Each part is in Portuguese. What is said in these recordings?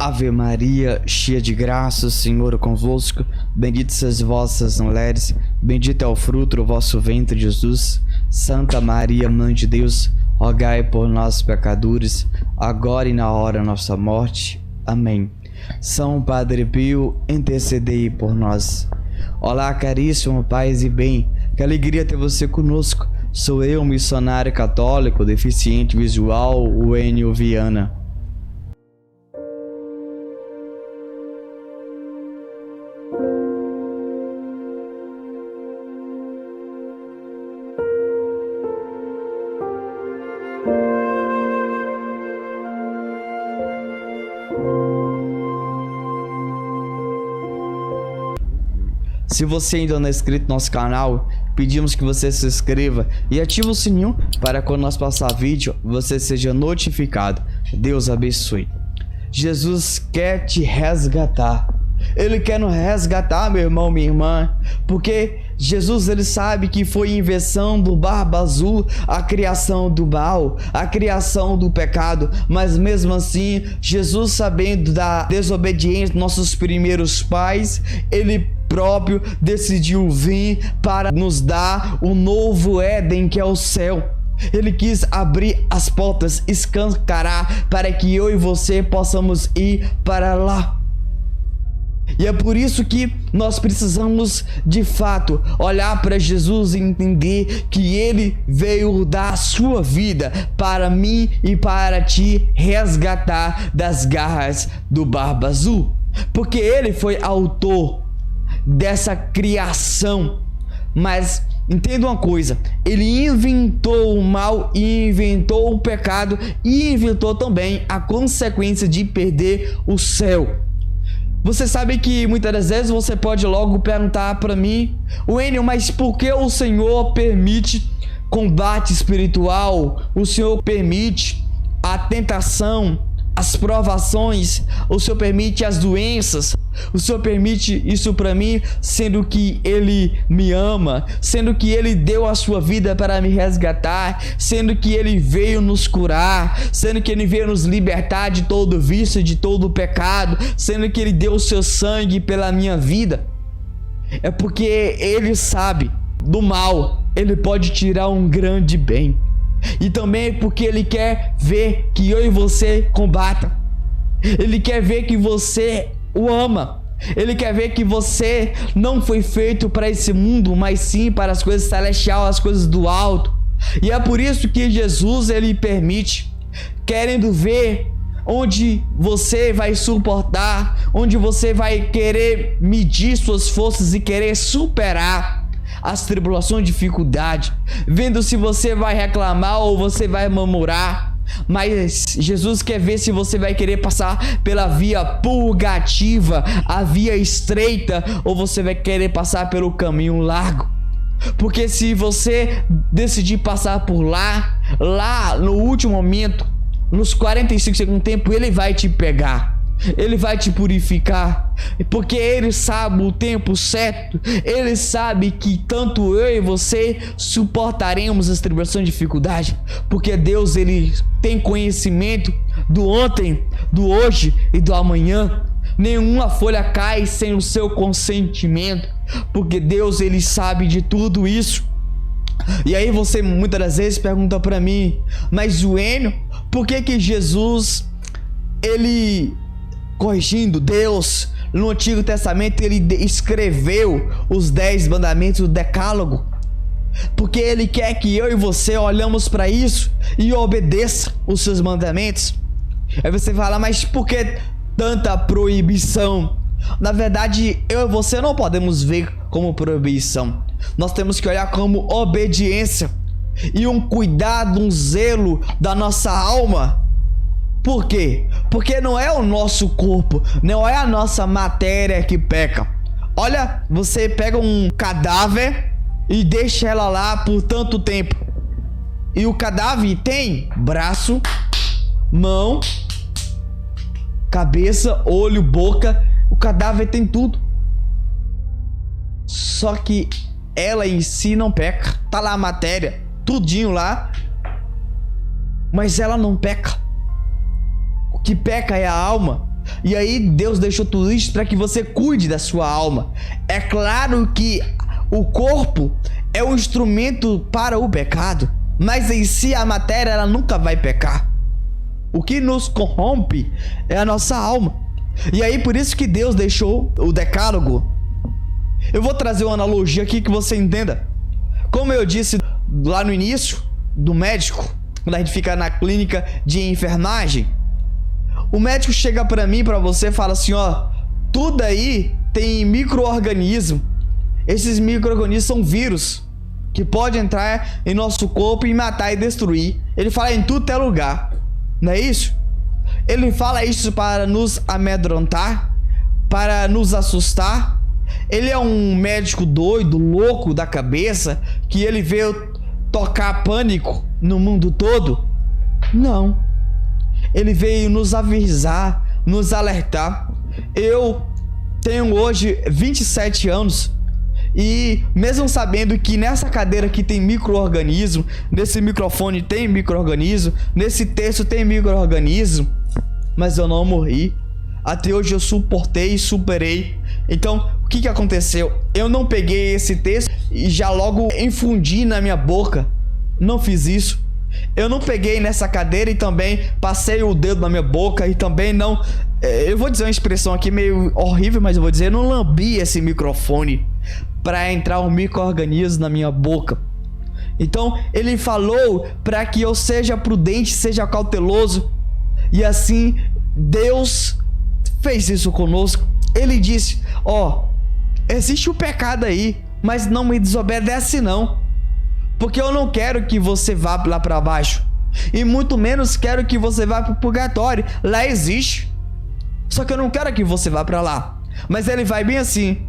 Ave Maria, cheia de graça, o Senhor é convosco. Bendita sois vós nas mulheres, bendito é o fruto do vosso ventre, Jesus. Santa Maria, Mãe de Deus, rogai por nós pecadores, agora e na hora da nossa morte. Amém. São Padre Pio, intercedei por nós. Olá, caríssimo, paz e bem. Que alegria ter você conosco. Sou eu, missionário católico, deficiente visual, o Enio Viana. Se você ainda não é inscrito no nosso canal, pedimos que você se inscreva e ative o sininho para quando nós passar vídeo, você seja notificado. Deus abençoe. Jesus quer te resgatar. Ele quer nos resgatar, meu irmão, minha irmã, porque Jesus, ele sabe que foi invenção do Barba Azul a criação do mal, a criação do pecado, mas mesmo assim, Jesus, sabendo da desobediência dos nossos primeiros pais, ele próprio decidiu vir para nos dar o novo Éden, que é o céu. Ele quis abrir as portas, escancarar para que eu e você possamos ir para lá. E é por isso que nós precisamos de fato olhar para Jesus e entender que ele veio dar a sua vida para mim e para te resgatar das garras do Barba Azul, porque ele foi autor dessa criação. Mas entenda uma coisa, ele inventou o mal, inventou o pecado e inventou também a consequência de perder o céu. Você sabe que muitas das vezes você pode logo perguntar para mim: Enio, mas por que o Senhor permite combate espiritual? O Senhor permite a tentação, as provações, o Senhor permite as doenças, o Senhor permite isso para mim, sendo que Ele me ama, sendo que Ele deu a sua vida para me resgatar, sendo que Ele veio nos curar, sendo que Ele veio nos libertar de todo vício, de todo pecado, sendo que Ele deu o seu sangue pela minha vida. É porque Ele sabe do mal, Ele pode tirar um grande bem. E também porque Ele quer ver que eu e você combata. Ele quer ver que você o ama. Ele quer ver que você não foi feito para esse mundo, mas sim para as coisas celestiais, as coisas do alto. E é por isso que Jesus, ele permite, querendo ver onde você vai suportar, onde você vai querer medir suas forças e querer superar as tribulações, dificuldade, vendo se você vai reclamar ou você vai murmurar. Mas Jesus quer ver se você vai querer passar pela via purgativa, a via estreita, ou você vai querer passar pelo caminho largo. Porque se você decidir passar por lá no último momento, nos 45 segundos do tempo, ele vai te pegar. Ele vai te purificar, porque Ele sabe o tempo certo. Ele sabe que tanto eu e você suportaremos as tribulações e dificuldades, porque Deus, Ele tem conhecimento do ontem, do hoje e do amanhã. Nenhuma folha cai sem o seu consentimento, porque Deus, Ele sabe de tudo isso. E aí você muitas das vezes pergunta para mim: mas Enio, por que Jesus, ele, corrigindo Deus, no Antigo Testamento, ele escreveu os 10 mandamentos do Decálogo? Porque ele quer que eu e você olhamos para isso e obedeça os seus mandamentos. Aí você fala: mas por que tanta proibição? Na verdade, eu e você não podemos ver como proibição. Nós temos que olhar como obediência e um cuidado, um zelo da nossa alma. Por quê? Porque não é o nosso corpo, não é a nossa matéria que peca. Olha, você pega um cadáver e deixa ela lá por tanto tempo. E o cadáver tem braço, mão, cabeça, olho, boca. O cadáver tem tudo. Só que ela em si não peca. Tá lá a matéria, tudinho lá, mas ela não peca. O que peca é a alma. E aí Deus deixou tudo isso para que você cuide da sua alma. É claro que o corpo é um instrumento para o pecado, mas em si a matéria ela nunca vai pecar. O que nos corrompe é a nossa alma. E aí por isso que Deus deixou o decálogo. Eu vou trazer uma analogia aqui que você entenda. Como eu disse lá no início do médico, quando a gente fica na clínica de enfermagem, o médico chega pra mim, pra você, e fala assim, ó, tudo aí tem micro-organismo. Esses micro-organismos são vírus que podem entrar em nosso corpo e matar e destruir. Ele fala em tudo é lugar, não é isso? Ele fala isso para nos amedrontar, para nos assustar. Ele é um médico doido, louco da cabeça, que ele veio tocar pânico no mundo todo? Não. Ele veio nos avisar, nos alertar. Eu tenho hoje 27 anos e mesmo sabendo que nessa cadeira aqui tem micro-organismo, nesse microfone tem micro-organismo, nesse texto tem micro-organismo, mas eu não morri. Até hoje eu suportei e superei. Então, o que aconteceu? Eu não peguei esse texto e já logo infundi na minha boca. Não fiz isso. Eu não peguei nessa cadeira e também passei o dedo na minha boca e também não... Eu vou dizer uma expressão aqui meio horrível, mas eu vou dizer, eu não lambi esse microfone para entrar um micro-organismo na minha boca. Então, ele falou para que eu seja prudente, seja cauteloso. E assim, Deus fez isso conosco. Ele disse, ó, existe o pecado aí, mas não me desobedece não. Porque eu não quero que você vá lá para baixo. E muito menos quero que você vá para o purgatório. Lá existe. Só que eu não quero que você vá para lá. Mas ele vai bem assim.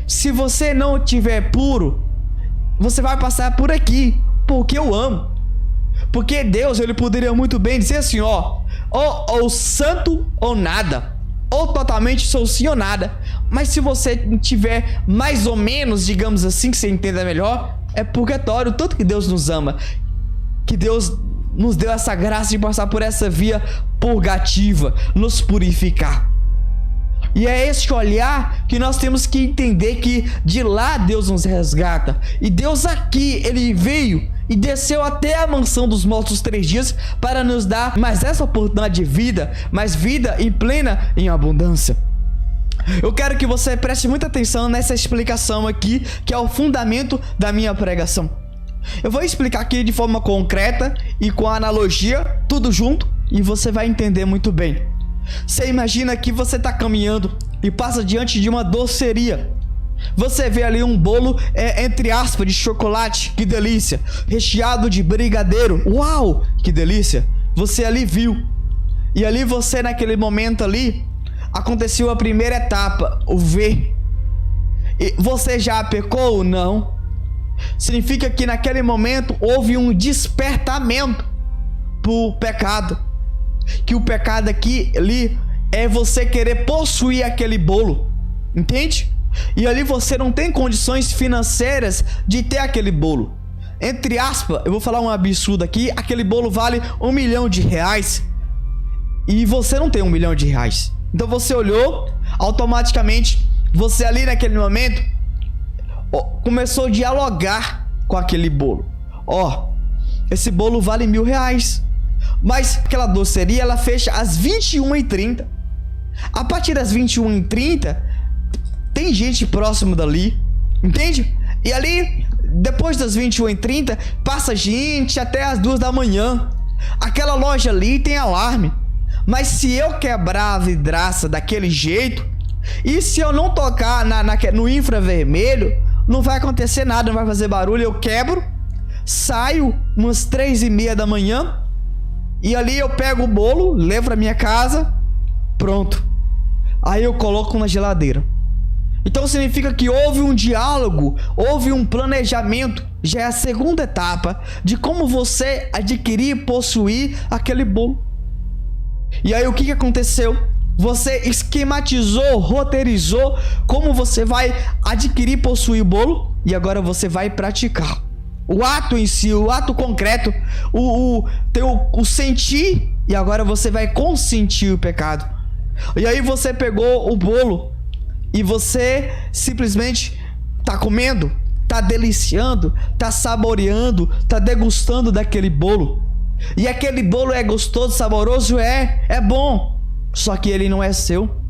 Se você não estiver puro, você vai passar por aqui. Porque eu amo. Porque Deus, ele poderia muito bem dizer assim, ó, ou santo ou nada. Ou totalmente sou sim ou nada. Mas se você tiver mais ou menos, digamos assim, que você entenda melhor, é purgatório. Tanto que Deus nos ama, que Deus nos deu essa graça de passar por essa via purgativa, nos purificar. E é esse olhar que nós temos que entender, que de lá Deus nos resgata. E Deus aqui, ele veio e desceu até a mansão dos mortos 3 dias para nos dar mais essa oportunidade de vida, mais vida em plena, em abundância. Eu quero que você preste muita atenção nessa explicação aqui, que é o fundamento da minha pregação. Eu vou explicar aqui de forma concreta e com analogia, tudo junto, e você vai entender muito bem. Você imagina que você está caminhando e passa diante de uma doceria. Você vê ali um bolo, entre aspas, de chocolate, que delícia, recheado de brigadeiro, uau, que delícia. Você ali viu. E ali você, naquele momento ali, aconteceu a primeira etapa, o ver. E você já pecou? Não. Significa que naquele momento houve um despertamento pro pecado. Que o pecado aqui, ali, é você querer possuir aquele bolo. Entende? E ali você não tem condições financeiras de ter aquele bolo. Entre aspas, eu vou falar um absurdo aqui, aquele bolo vale R$1 milhão. E você não tem R$1 milhão. Então você olhou, automaticamente, você ali naquele momento começou a dialogar com aquele bolo. Ó, esse bolo vale R$1.000. Mas aquela doceria, ela fecha às 21h30. A partir das 21h30, tem gente próximo dali, entende? E ali, depois das 21h30, passa gente até as 2 da manhã. Aquela loja ali tem alarme. Mas se eu quebrar a vidraça daquele jeito, e se eu não tocar no infravermelho, não vai acontecer nada, não vai fazer barulho. Eu quebro, saio umas 3h30 da manhã, e ali eu pego o bolo, levo pra minha casa, pronto. Aí eu coloco na geladeira. Então significa que houve um diálogo, houve um planejamento. Já é a segunda etapa de como você adquirir e possuir aquele bolo. E aí o que aconteceu? Você esquematizou, roteirizou como você vai adquirir e possuir o bolo. E agora você vai praticar. O ato em si, o ato concreto, o sentir. E agora você vai consentir o pecado. E aí você pegou o bolo e você simplesmente tá comendo, tá deliciando, tá saboreando, tá degustando daquele bolo. E aquele bolo é gostoso, saboroso, é bom. Só que ele não é seu.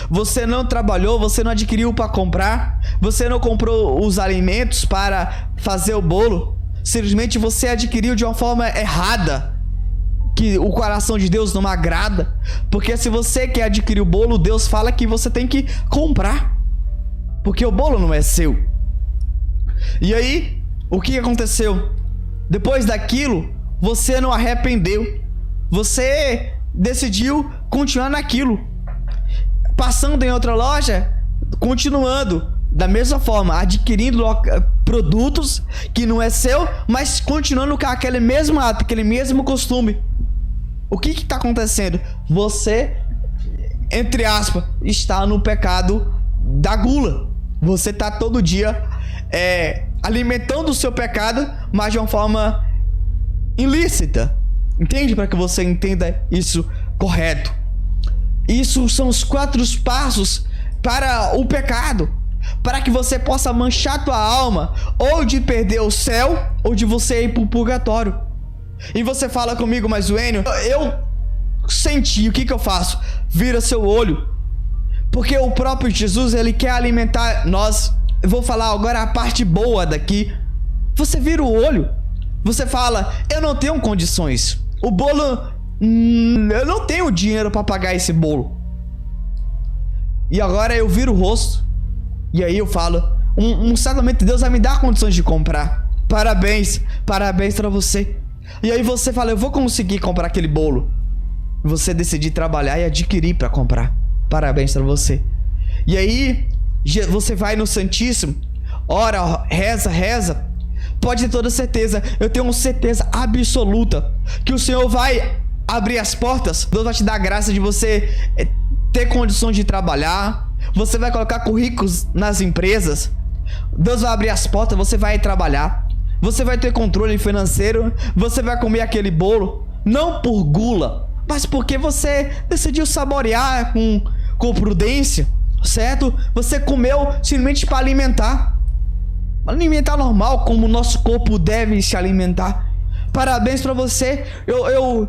Você não trabalhou, você não adquiriu para comprar, você não comprou os alimentos para fazer o bolo. Simplesmente você adquiriu de uma forma errada, que o coração de Deus não agrada. Porque se você quer adquirir o bolo, Deus fala que você tem que comprar, porque o bolo não é seu. E aí, o que aconteceu? Depois daquilo, você não arrependeu. Você decidiu continuar naquilo, passando em outra loja, continuando da mesma forma, adquirindo produtos que não é seu, mas continuando com aquele mesmo ato, aquele mesmo costume. O que está acontecendo? Você, entre aspas, está no pecado da gula. Você está todo dia alimentando o seu pecado, mas de uma forma ilícita. Entende? Para que você entenda isso correto. Isso são os 4 passos para o pecado, para que você possa manchar tua alma, ou de perder o céu, ou de você ir para o purgatório. E você fala comigo, mas Wênio, eu senti, o que eu faço? Vira seu olho, porque o próprio Jesus, ele quer alimentar nós. Eu vou falar agora a parte boa daqui. Você vira o olho, você fala, eu não tenho condições, o bolo, eu não tenho dinheiro para pagar esse bolo. E agora eu viro o rosto, e aí eu falo, um certamente Deus vai me dar condições de comprar. Parabéns para você. E aí você fala, eu vou conseguir comprar aquele bolo. Você decidir trabalhar e adquirir para comprar. Parabéns para você. E aí você vai no Santíssimo, ora, reza. Pode ter toda certeza, eu tenho certeza absoluta que o Senhor vai abrir as portas. Deus vai te dar a graça de você ter condições de trabalhar. Você vai colocar currículos nas empresas. Deus vai abrir as portas, você vai trabalhar. Você vai ter controle financeiro. Você vai comer aquele bolo, não por gula, mas porque você decidiu saborear com prudência, certo? Você comeu simplesmente para alimentar. Alimentar normal, como o nosso corpo deve se alimentar. Parabéns para você. Eu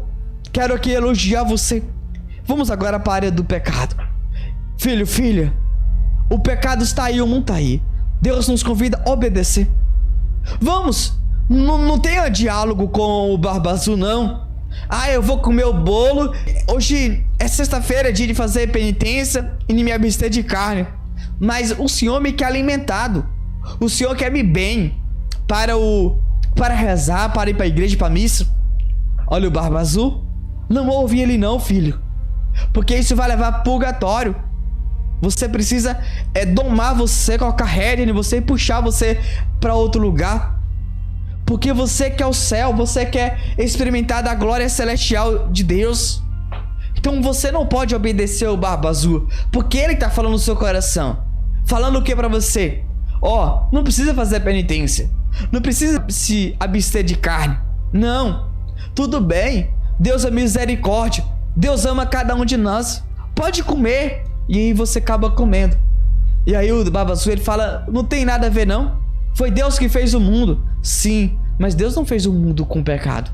quero aqui elogiar você. Vamos agora para a área do pecado. Filho, filha, o pecado está aí ou não está aí. Deus nos convida a obedecer. Vamos, não tenha diálogo com o Barba Azul, não. Eu vou comer o bolo. Hoje é sexta-feira, é dia de fazer penitência e me abster de carne. Mas o Senhor me quer alimentado. O Senhor quer me bem para rezar, para ir para a igreja, para a missa. Olha o Barba Azul. Não ouve ele não, filho, porque isso vai levar a purgatório. Você precisa domar você, colocar rédea em você e puxar você para outro lugar. Porque você quer o céu, você quer experimentar da glória celestial de Deus. Então você não pode obedecer o Barba Azul, porque ele está falando no seu coração. Falando o que para você? Não precisa fazer penitência, não precisa se abster de carne. Não, tudo bem, Deus é misericórdia, Deus ama cada um de nós. Pode comer. E aí você acaba comendo. E aí o Barba Azul, ele fala, não tem nada a ver não. Foi Deus que fez o mundo. Sim, mas Deus não fez o mundo com pecado.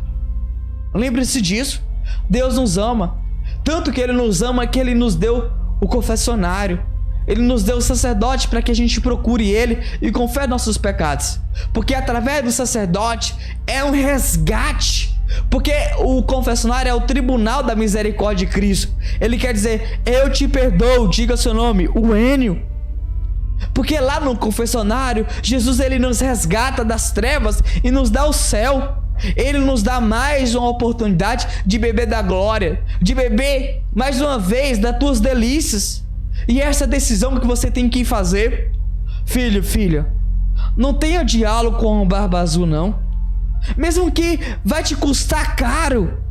Lembre-se disso. Deus nos ama. Tanto que ele nos ama que ele nos deu o confessionário. Ele nos deu o sacerdote para que a gente procure ele e confesse nossos pecados. Porque através do sacerdote é um resgate. Porque o confessionário é o tribunal da misericórdia de Cristo. Ele quer dizer, eu te perdoo, diga seu nome, Wênio. Porque lá no confessionário, Jesus, ele nos resgata das trevas e nos dá o céu. Ele nos dá mais uma oportunidade de beber da glória, de beber mais uma vez das tuas delícias. E essa decisão que você tem que fazer, filho, filha, não tenha diálogo com o Barba Azul não. Mesmo que vai te custar caro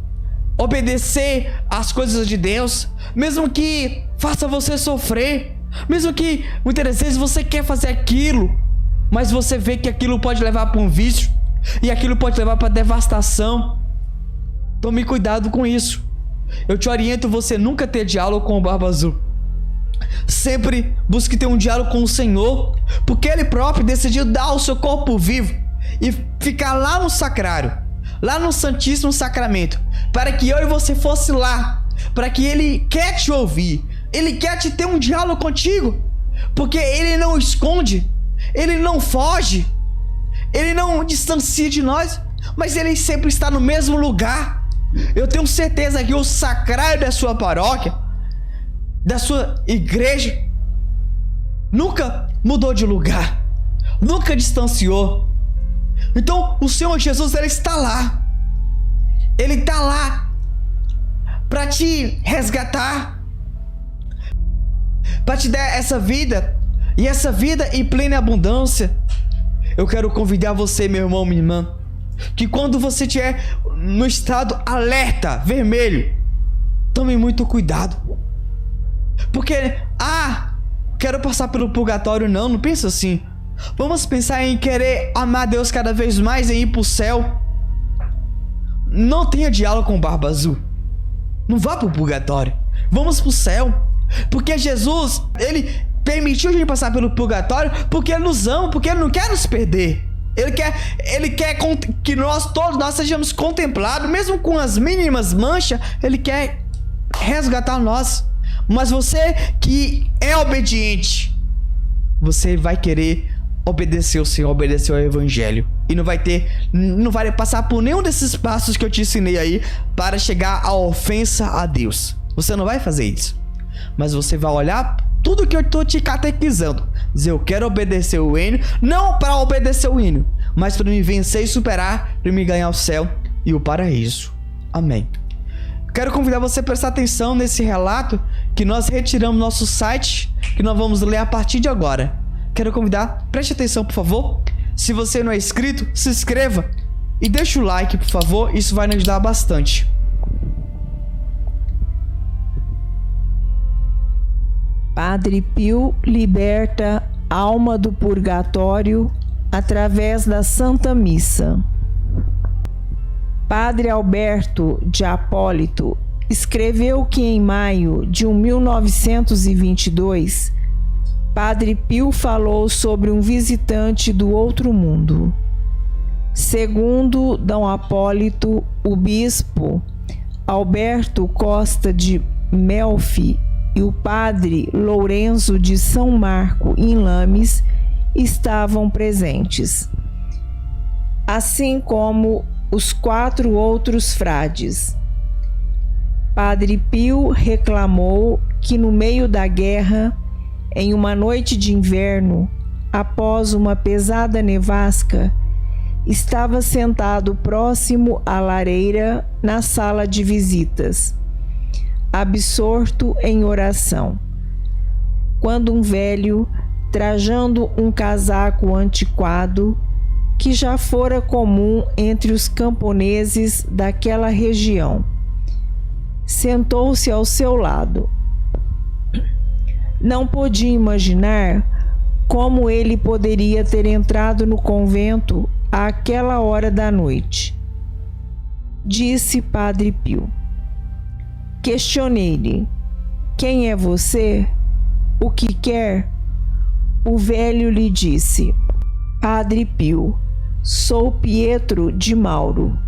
obedecer às coisas de Deus, mesmo que faça você sofrer, mesmo que muitas vezes você quer fazer aquilo, mas você vê que aquilo pode levar para um vício e aquilo pode levar para devastação. Tome cuidado com isso. Eu te oriento você nunca ter diálogo com o Barba Azul. Sempre busque ter um diálogo com o Senhor, porque Ele próprio decidiu dar o seu corpo vivo e ficar lá no sacrário, lá no Santíssimo Sacramento, para que eu e você fosse lá, para que Ele quer te ouvir, Ele quer te ter um diálogo contigo, porque Ele não esconde, Ele não foge, Ele não distancia de nós, mas Ele sempre está no mesmo lugar. Eu tenho certeza que o sacrário da sua paróquia, da sua igreja, nunca mudou de lugar, nunca distanciou. Então o Senhor Jesus, Ele está lá. Ele está lá para te resgatar, para te dar essa vida, e essa vida em plena abundância. Eu quero convidar você, meu irmão, minha irmã, que quando você estiver no estado alerta, vermelho, tome muito cuidado. Porque, quero passar pelo purgatório. Não pensa assim. Vamos pensar em querer amar Deus cada vez mais, em ir pro céu. Não tenha diálogo com o Barba Azul. Não vá pro purgatório. Vamos pro céu. Porque Jesus, Ele permitiu a gente passar pelo purgatório porque Ele nos ama, porque Ele não quer nos perder. Ele quer que todos nós sejamos contemplados, mesmo com as mínimas manchas. Ele quer resgatar nós. Mas você que é obediente, você vai querer obedecer o Senhor, obedecer ao Evangelho, e não vai passar por nenhum desses passos que eu te ensinei aí para chegar à ofensa a Deus. Você não vai fazer isso, mas você vai olhar tudo que eu estou te catequizando, dizer: eu quero obedecer o hino, não para obedecer o hino, mas para me vencer e superar, para me ganhar o céu e o paraíso. Amém. Quero convidar você a prestar atenção nesse relato que nós retiramos do nosso site, que nós vamos ler a partir de agora. Quero convidar, preste atenção, por favor. Se você não é inscrito, se inscreva e deixa o like, por favor, isso vai nos ajudar bastante. Padre Pio liberta alma do purgatório através da Santa Missa. Padre Alberto de Apólito escreveu que em maio de 1922, Padre Pio falou sobre um visitante do outro mundo. Segundo D. Apólito, o bispo Alberto Costa de Melfi e o padre Lourenço de São Marco em Lames estavam presentes, assim como os 4 outros frades. Padre Pio reclamou que no meio da guerra, em uma noite de inverno, após uma pesada nevasca, estava sentado próximo à lareira na sala de visitas, absorto em oração, quando um velho, trajando um casaco antiquado, que já fora comum entre os camponeses daquela região, sentou-se ao seu lado. Não podia imaginar como ele poderia ter entrado no convento àquela hora da noite. Disse Padre Pio. Questionei-lhe: quem é você? O que quer? O velho lhe disse: Padre Pio, sou Pietro de Mauro,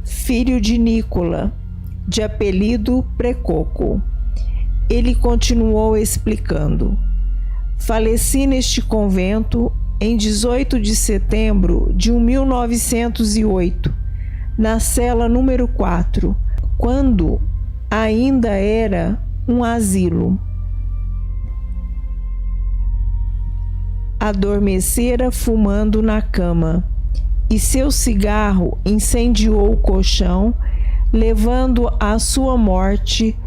filho de Nicola, de apelido Precoco. Ele continuou explicando: faleci neste convento em 18 de setembro de 1908, na cela número 4, quando ainda era um asilo. Adormecera fumando na cama, e seu cigarro incendiou o colchão, levando à sua morte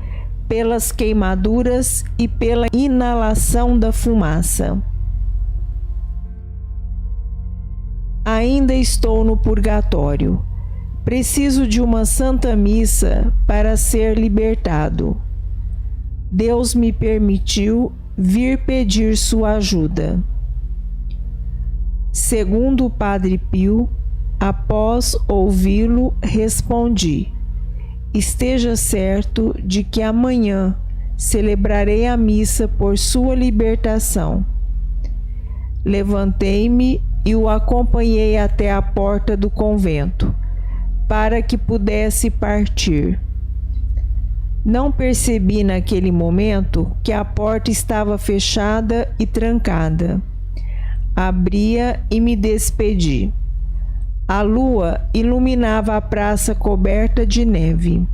pelas queimaduras e pela inalação da fumaça. Ainda estou no purgatório. Preciso de uma santa missa para ser libertado. Deus me permitiu vir pedir sua ajuda. Segundo o Padre Pio, após ouvi-lo, respondi: esteja certo de que amanhã celebrarei a missa por sua libertação. Levantei-me e o acompanhei até a porta do convento, para que pudesse partir. Não percebi naquele momento que a porta estava fechada e trancada. Abri-a e me despedi. A lua iluminava a praça coberta de neve.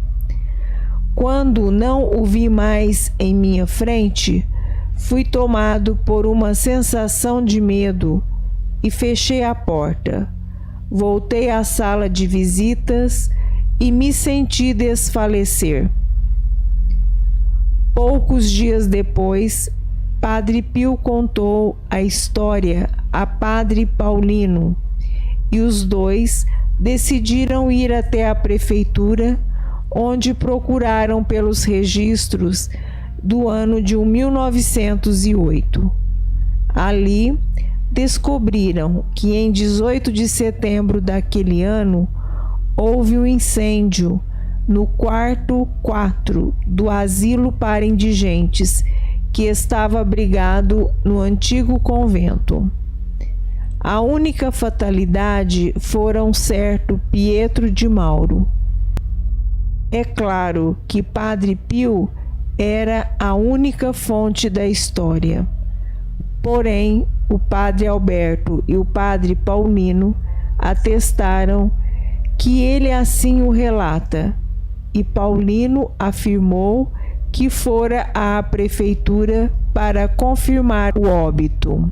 Quando não o vi mais em minha frente, fui tomado por uma sensação de medo e fechei a porta. Voltei à sala de visitas e me senti desfalecer. Poucos dias depois, Padre Pio contou a história a Padre Paulino e os dois decidiram ir até a prefeitura, onde procuraram pelos registros do ano de 1908. Ali, descobriram que em 18 de setembro daquele ano houve um incêndio no quarto 4 do asilo para indigentes que estava abrigado no antigo convento. A única fatalidade fora um certo Pietro de Mauro. É claro que Padre Pio era a única fonte da história. Porém, o Padre Alberto e o Padre Paulino atestaram que ele assim o relata, e Paulino afirmou que fora à prefeitura para confirmar o óbito.